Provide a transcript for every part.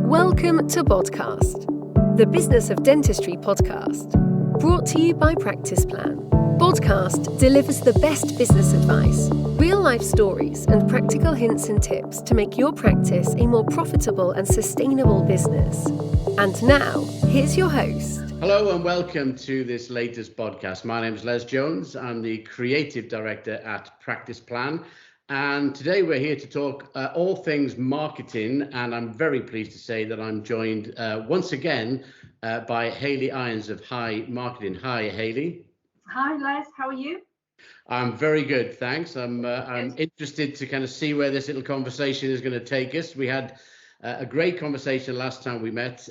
Welcome to Podcast, the Business of Dentistry podcast, brought to you by Practice Plan. Podcast delivers the best business advice, real-life stories, and practical hints and tips to make your practice a more profitable and sustainable business. And now, here's your host. Hello and welcome to this latest podcast. My name is Les Jones. I'm the Creative Director at Practice Plan. And today we're here to talk all things marketing. And I'm very pleased to say that I'm joined once again by Hayley Irons of HI Marketing. Hi, Hayley. Hi, Les. How are you? I'm very good, thanks. I'm interested to kind of see where this little conversation is going to take us. We had a great conversation last time we met,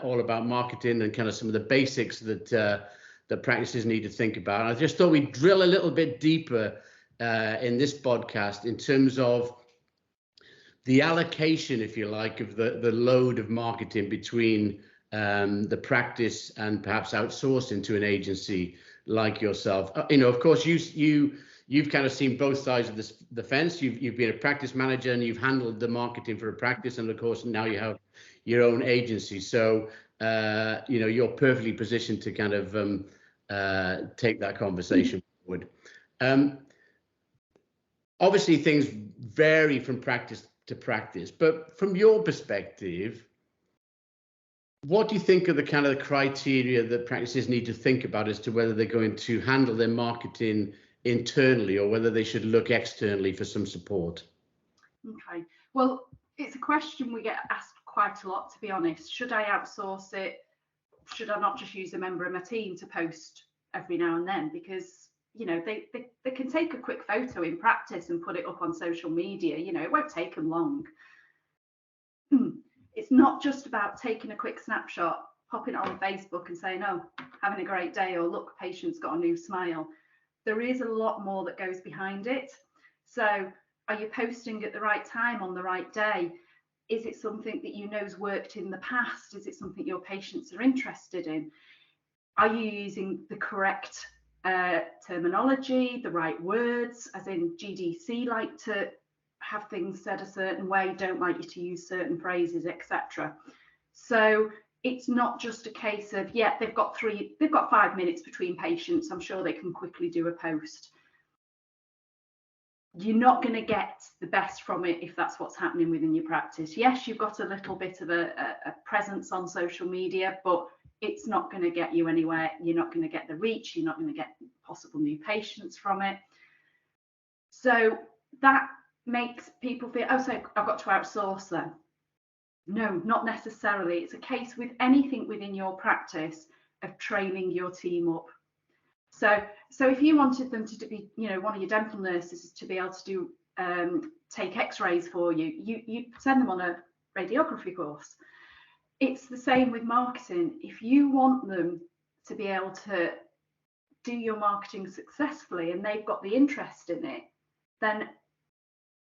all about marketing and kind of some of the basics that practices need to think about. I just thought we'd drill a little bit deeper in this podcast in terms of the allocation, if you like, of the load of marketing between the practice and perhaps outsourcing to an agency like yourself. Of course, you've kind of seen both sides of the fence. You've been a practice manager and you've handled the marketing for a practice, and of course now you have your own agency. So you're perfectly positioned to kind of take that conversation forward. Obviously, things vary from practice to practice, but from your perspective, what do you think are the kind of the criteria that practices need to think about as to whether they're going to handle their marketing internally or whether they should look externally for some support? Okay, well, it's a question we get asked quite a lot, to be honest. Should I outsource it? Should I not just use a member of my team to post every now and then? Because they can take a quick photo in practice and put it up on social media. It won't take them long. It's not just about taking a quick snapshot, popping it on Facebook and saying, oh, having a great day, or look, patient's got a new smile. There is a lot more that goes behind it. So are you posting at the right time on the right day? Is it something that you know's worked in the past? Is it something your patients are interested in? Are you using the correct terminology, the right words, as in GDC like to have things said a certain way, don't like you to use certain phrases, etc. So it's not just a case of, they've got 5 minutes between patients, I'm sure they can quickly do a post. You're not going to get the best from it if that's what's happening within your practice. Yes, you've got a little bit of a presence on social media, but it's not going to get you anywhere. You're not going to get the reach. You're not going to get possible new patients from it. So that makes people feel, oh, so I've got to outsource them. No, not necessarily. It's a case with anything within your practice of training your team up. So if you wanted them to be, one of your dental nurses to be able to do take X-rays for you, you send them on a radiography course. It's the same with marketing. If you want them to be able to do your marketing successfully and they've got the interest in it, then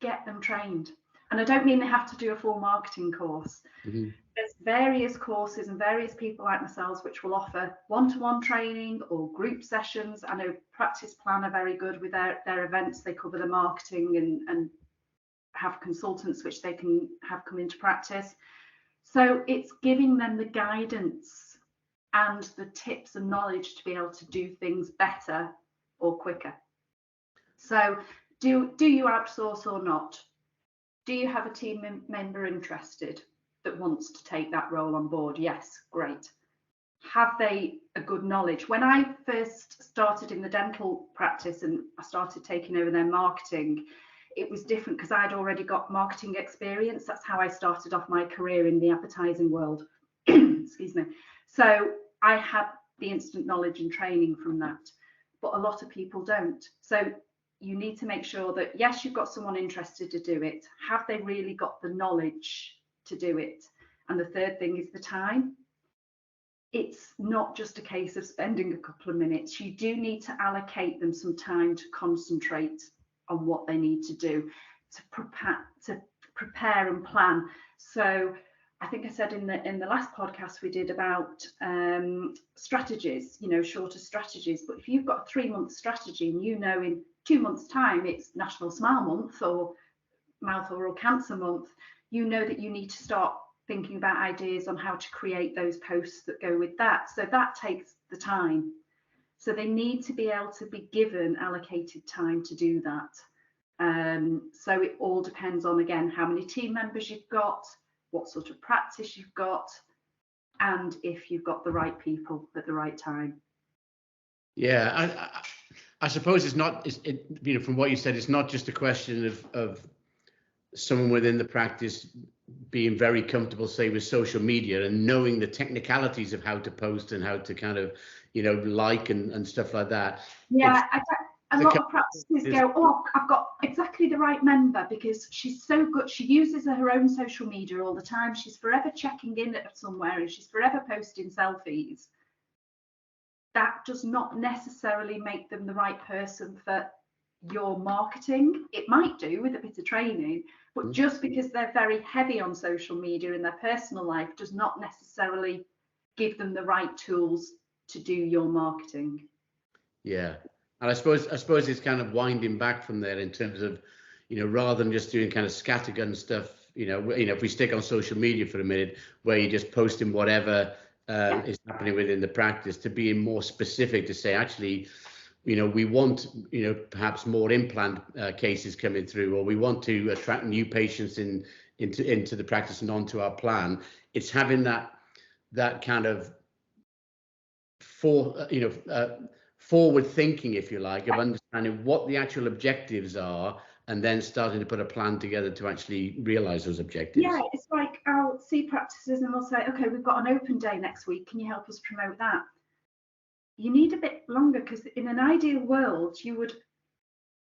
get them trained. And I don't mean they have to do a full marketing course. Mm-hmm. There's various courses and various people like myself which will offer one-to-one training or group sessions. I know Practice Plan are very good with their events. They cover the marketing and have consultants which they can have come into practice. So it's giving them the guidance and the tips and knowledge to be able to do things better or quicker. So do you outsource or not? Do you have a team member interested that wants to take that role on board? Yes, great. Have they a good knowledge? When I first started in the dental practice and I started taking over their marketing, it was different because I'd already got marketing experience. That's how I started off my career in the advertising world. Excuse me. So I had the instant knowledge and training from that, but a lot of people don't. So you need to make sure that, yes, you've got someone interested to do it. Have they really got the knowledge to do it? And the third thing is the time. It's not just a case of spending a couple of minutes. You do need to allocate them some time to concentrate on what they need to do, to prepare and plan. So I think I said in the last podcast we did about strategies, shorter strategies. But if you've got a 3-month strategy and in 2 months' time it's National Smile Month or Mouth Oral Cancer Month, that you need to start thinking about ideas on how to create those posts that go with that. So that takes the time. So they need to be able to be given allocated time to do that. So it all depends on, again, how many team members you've got, what sort of practice you've got, and if you've got the right people at the right time. Yeah, I suppose it's not, you know, from what you said, it's not just a question of someone within the practice being very comfortable, say, with social media and knowing the technicalities of how to post and how to kind of, you know, like and stuff like that. Yeah, a lot of practices go, oh, I've got exactly the right member because she's so good. She uses her own social media all the time. She's forever checking in at somewhere and she's forever posting selfies. That does not necessarily make them the right person for your marketing. It might do with a bit of training, but just because they're very heavy on social media in their personal life does not necessarily give them the right tools to do your marketing. Yeah, and I suppose it's kind of winding back from there in terms of, you know, rather than just doing kind of scattergun stuff, you know, if we stick on social media for a minute, where you're just posting whatever is happening within the practice, to being more specific, to say, actually, you know, we want, you know, perhaps more implant cases coming through, or we want to attract new patients into the practice and onto our plan. It's having that kind of forward thinking, if you like, of understanding what the actual objectives are, and then starting to put a plan together to actually realize those objectives. Yeah, it's like I'll see practices and they'll say, okay, we've got an open day next week. Can you help us promote that? You need a bit longer, because in an ideal world, you would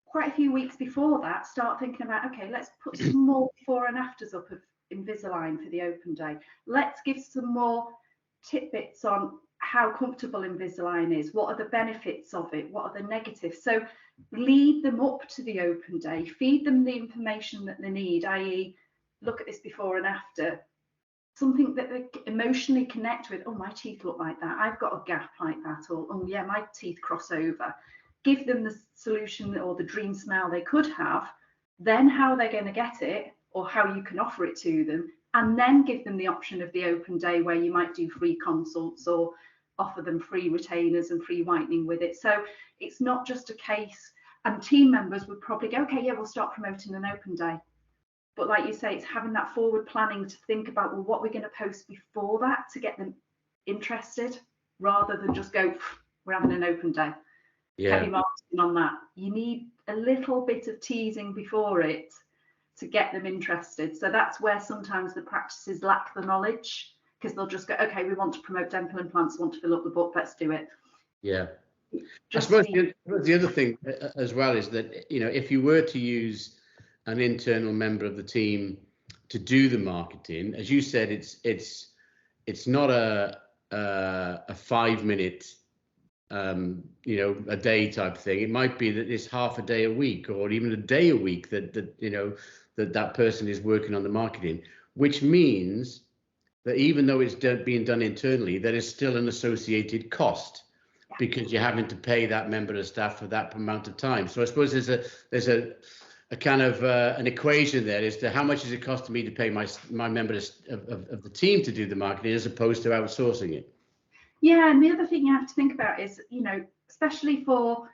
quite a few weeks before that start thinking about, okay, let's put some more before and afters up of Invisalign for the open day. Let's give some more tidbits on how comfortable Invisalign is, what are the benefits of it, what are the negatives. So lead them up to the open day, feed them the information that they need, i.e. look at this before and after, something that they emotionally connect with. Oh, my teeth look like that, I've got a gap like that, or oh yeah, my teeth cross over. Give them the solution or the dream smile they could have, then how they're going to get it, or how you can offer it to them, and then give them the option of the open day where you might do free consults or offer them free retainers and free whitening with it. So it's not just a case, and team members would probably go, okay, yeah, we'll start promoting an open day. But like you say, it's having that forward planning to think about, well, what we're going to post before that to get them interested, rather than just go, we're having an open day. Yeah. Heavy marketing on that. You need a little bit of teasing before it to get them interested. So that's where sometimes the practices lack the knowledge, because they'll just go, okay, we want to promote dental implants, want to fill up the book, let's do it. Yeah. I suppose the other thing as well is that, you know, if you were to use an internal member of the team to do the marketing, as you said, it's not a 5-minute you know, a day type thing. It might be that it's half a day a week, or even a day a week that you know, that person is working on the marketing, which means that even though it's being done internally, there is still an associated cost, because you're having to pay that member of staff for that amount of time. So I suppose there's a kind of an equation there as to how much does it cost to me to pay my members of the team to do the marketing, as opposed to outsourcing it. Yeah, and the other thing you have to think about is, you know, especially for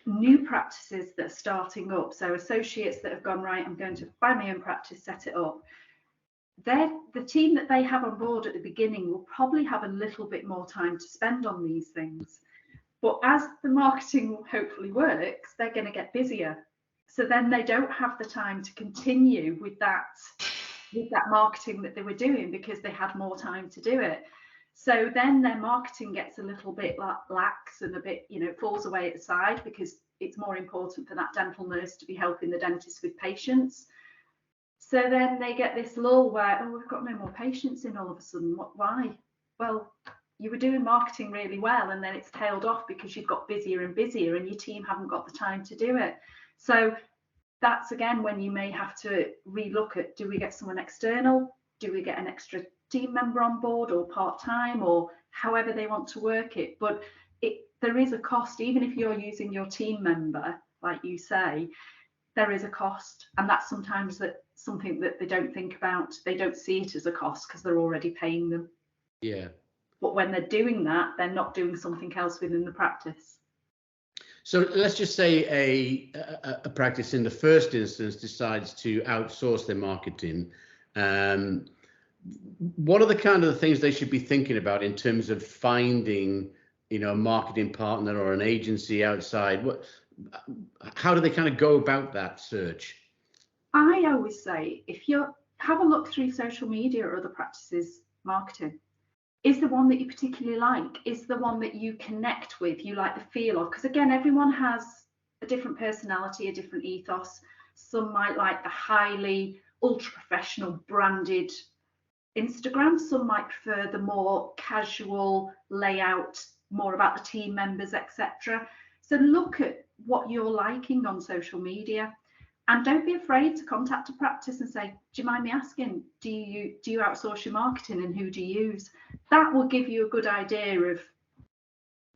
new practices that are starting up, so associates that have gone, right, I'm going to buy my own practice, set it up. The team that they have on board at the beginning will probably have a little bit more time to spend on these things. But as the marketing hopefully works, they're going to get busier. So then they don't have the time to continue with that marketing that they were doing, because they had more time to do it. So then their marketing gets a little bit lax and a bit, you know, falls away at the side, because it's more important for that dental nurse to be helping the dentist with patients. So then they get this lull where, oh, we've got no more patients in all of a sudden. Why? Well, you were doing marketing really well, and then it's tailed off because you've got busier and busier and your team haven't got the time to do it. So that's again when you may have to relook at, do we get someone external? Do we get an extra team member on board, or part-time, or however they want to work it? But there is a cost, even if you're using your team member, like you say. there is a cost, and that's sometimes something that they don't think about. They don't see it as a cost because they're already paying them. Yeah. But when they're doing that, they're not doing something else within the practice. So let's just say a practice in the first instance decides to outsource their marketing. What are the kind of things they should be thinking about in terms of finding, a marketing partner or an agency outside? How do they kind of go about that search? I always say, if you have a look through social media or other practices marketing, is the one that you particularly like, is the one that you connect with, you like the feel of? Because again, everyone has a different personality, a different ethos. Some might like the highly ultra professional branded Instagram. Some might prefer the more casual layout, more about the team members, etc. So look at what you're liking on social media. And don't be afraid to contact a practice and say, do you mind me asking, do you outsource your marketing and who do you use? That will give you a good idea of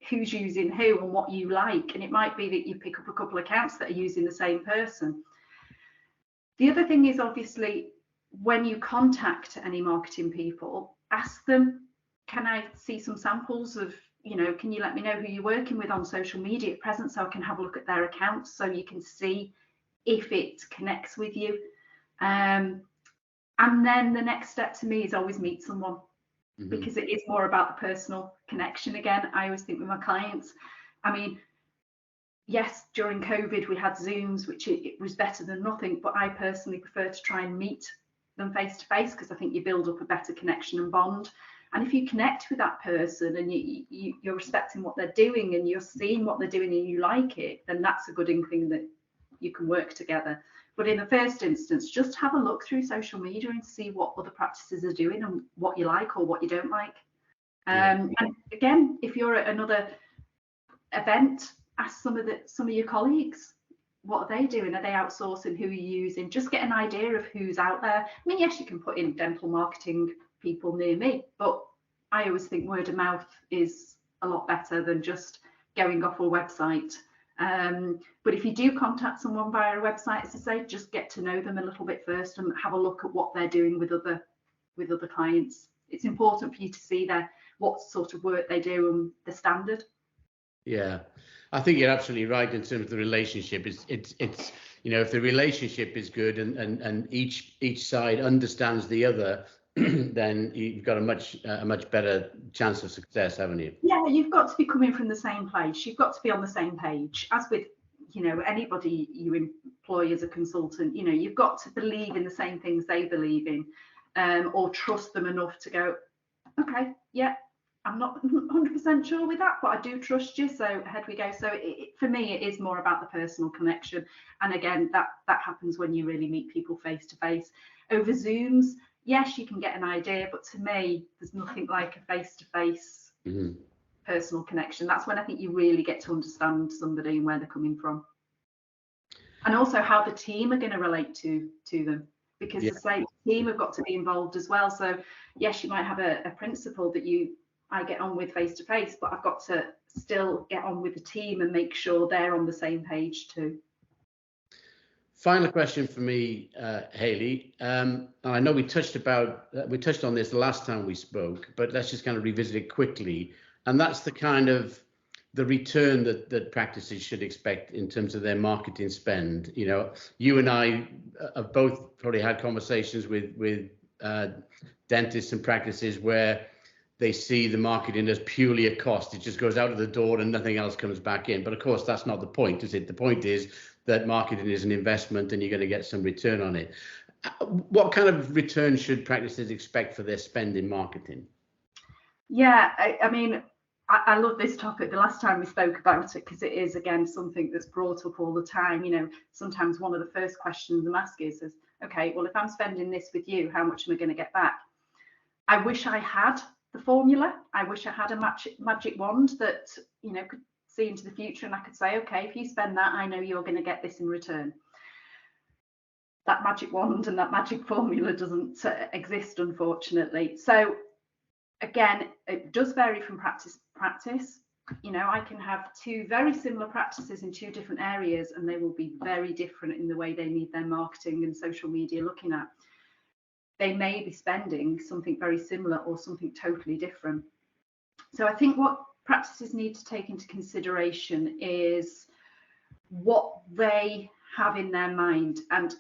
who's using who and what you like. And it might be that you pick up a couple of accounts that are using the same person. The other thing is, obviously, when you contact any marketing people, ask them, can I see some samples of, can you let me know who you're working with on social media at present so I can have a look at their accounts so you can see if it connects with you. And then the next step to me is always meet someone, because it is more about the personal connection. Again, I always think with my clients, I mean, yes, during COVID we had Zooms, which it was better than nothing, but I personally prefer to try and meet them face to face, because I think you build up a better connection and bond. And if you connect with that person and you're respecting what they're doing and you're seeing what they're doing and you like it, then that's a good inkling that you can work together. But in the first instance, just have a look through social media and see what other practices are doing and what you like or what you don't like. And again, if you're at another event, ask some of your colleagues, what are they doing? Are they outsourcing? Who are you using? Just get an idea of who's out there. I mean, yes, you can put in dental marketing people near me, but I always think word of mouth is a lot better than just going off a website. But if you do contact someone via a website, as I say, just get to know them a little bit first and have a look at what they're doing with other clients. It's important for you to see what sort of work they do and the standard. Yeah, I think you're absolutely right in terms of the relationship. It's if the relationship is good and each side understands the other, then you've got a much better chance of success, haven't you? Yeah, you've got to be coming from the same place. You've got to be on the same page. As with anybody you employ as a consultant, you've got to believe in the same things they believe in, or trust them enough to go, okay, yeah, I'm not 100% sure with that, but I do trust you, so ahead we go. So for me, it is more about the personal connection. And again, that happens when you really meet people face to face. Over Zooms, yes, you can get an idea, but to me, there's nothing like a face-to-face personal connection. That's when I think you really get to understand somebody and where they're coming from. And also how the team are going to relate to them, because the same team have got to be involved as well. So yes, you might have a principal that I get on with face-to-face, but I've got to still get on with the team and make sure they're on the same page too. Final question for me, Hayley. I know we touched on this the last time we spoke, but let's just kind of revisit it quickly. And that's the kind of the return that practices should expect in terms of their marketing spend. You and I have both probably had conversations with dentists and practices where they see the marketing as purely a cost. It just goes out of the door and nothing else comes back in. But of course, that's not the point, is it? The point is that marketing is an investment and you're going to get some return on it. What kind of return should practices expect for their spend in marketing? Yeah, I mean, I love this topic. The last time we spoke about it, because it is, again, something that's brought up all the time. Sometimes one of the first questions I'm asked is, okay, well, if I'm spending this with you, how much am I going to get back? I wish I had the formula. I wish I had a magic wand that, could see into the future and I could say, okay, if you spend that, I know you're going to get this in return. That magic wand and that magic formula doesn't exist, unfortunately. So again, it does vary from practice to practice. I can have two very similar practices in two different areas, and they will be very different in the way they need their marketing and social media looking at. They may be spending something very similar or something totally different. So I think what practices need to take into consideration is what they have in their mind. And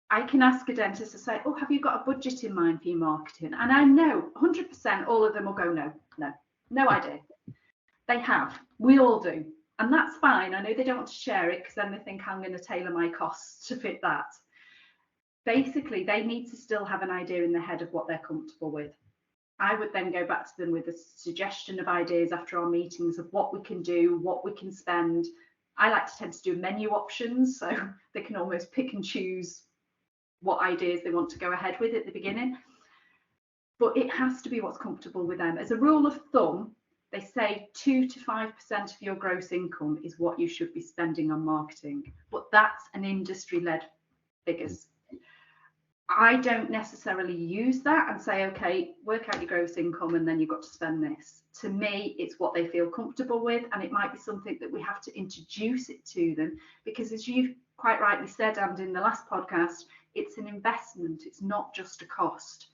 I can ask a dentist to say, oh, have you got a budget in mind for your marketing? And I know 100% all of them will go, no idea. They have. We all do. And that's fine. I know they don't want to share it because then they think I'm going to tailor my costs to fit that. Basically, they need to still have an idea in their head of what they're comfortable with. I would then go back to them with a suggestion of ideas after our meetings of what we can do, what we can spend. I like to tend to do menu options, so they can almost pick and choose what ideas they want to go ahead with at the beginning. But it has to be what's comfortable with them. As a rule of thumb, they say 2 to 5% of your gross income is what you should be spending on marketing. But that's an industry-led figures. I don't necessarily use that and say, okay, work out your gross income and then you've got to spend this. To me, it's what they feel comfortable with, and it might be something that we have to introduce it to them, because as you quite rightly said, and in the last podcast, it's an investment. It's not just a cost.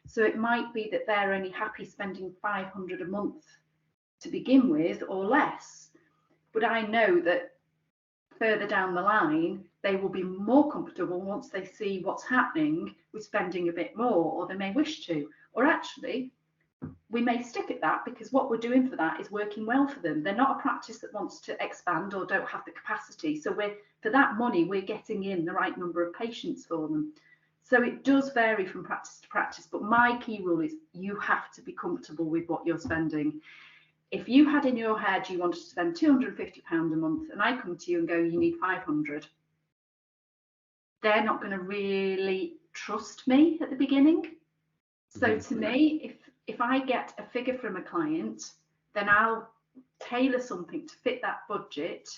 So it might be that they're only happy spending $500 a month to begin with or less. But I know that further down the line, they will be more comfortable once they see what's happening with spending a bit more, or they may wish to. Or actually, we may stick at that because what we're doing for that is working well for them. They're not a practice that wants to expand or don't have the capacity. So for that money, we're getting in the right number of patients for them. So it does vary from practice to practice. But my key rule is you have to be comfortable with what you're spending. If you had in your head you wanted to spend £250 a month and I come to you and go, you need 500, they're not going to really trust me at the beginning. So to me, if I get a figure from a client, then I'll tailor something to fit that budget,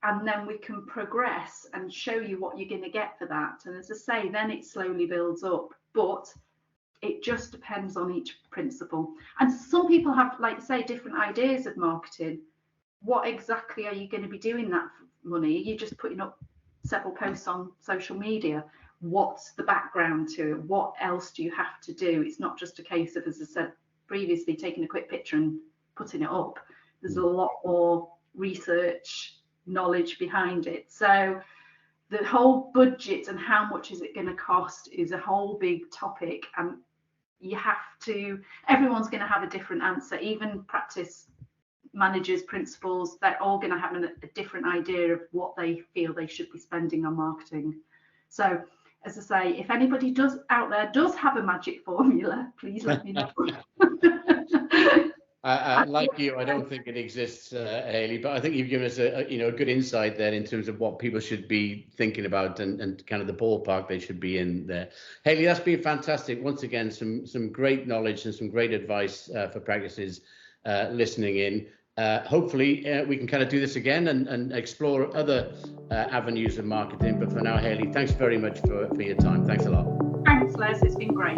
and then we can progress and show you what you're going to get for that. And as I say, then it slowly builds up. But it just depends on each principle. And some people have, like say, different ideas of marketing. What exactly are you going to be doing that money? Are you just putting up several posts on social media? What's the background to it? What else do you have to do? It's not just a case of, as I said previously, taking a quick picture and putting it up. There's a lot more research, knowledge behind it. So the whole budget and how much is it going to cost is a whole big topic, and you have to, everyone's going to have a different answer. Even practice managers, principals, they're all going to have a different idea of what they feel they should be spending on marketing. So as I say, if anybody out there does have a magic formula, please let me know. Like you, I don't think it exists, Hayley, but I think you've given us a good insight there in terms of what people should be thinking about and kind of the ballpark they should be in there. Hayley, that's been fantastic. Once again, some great knowledge and some great advice for practices listening in. Hopefully we can kind of do this again and explore other avenues of marketing. But for now, Hayley, thanks very much for your time. Thanks a lot. Thanks, Les. It's been great.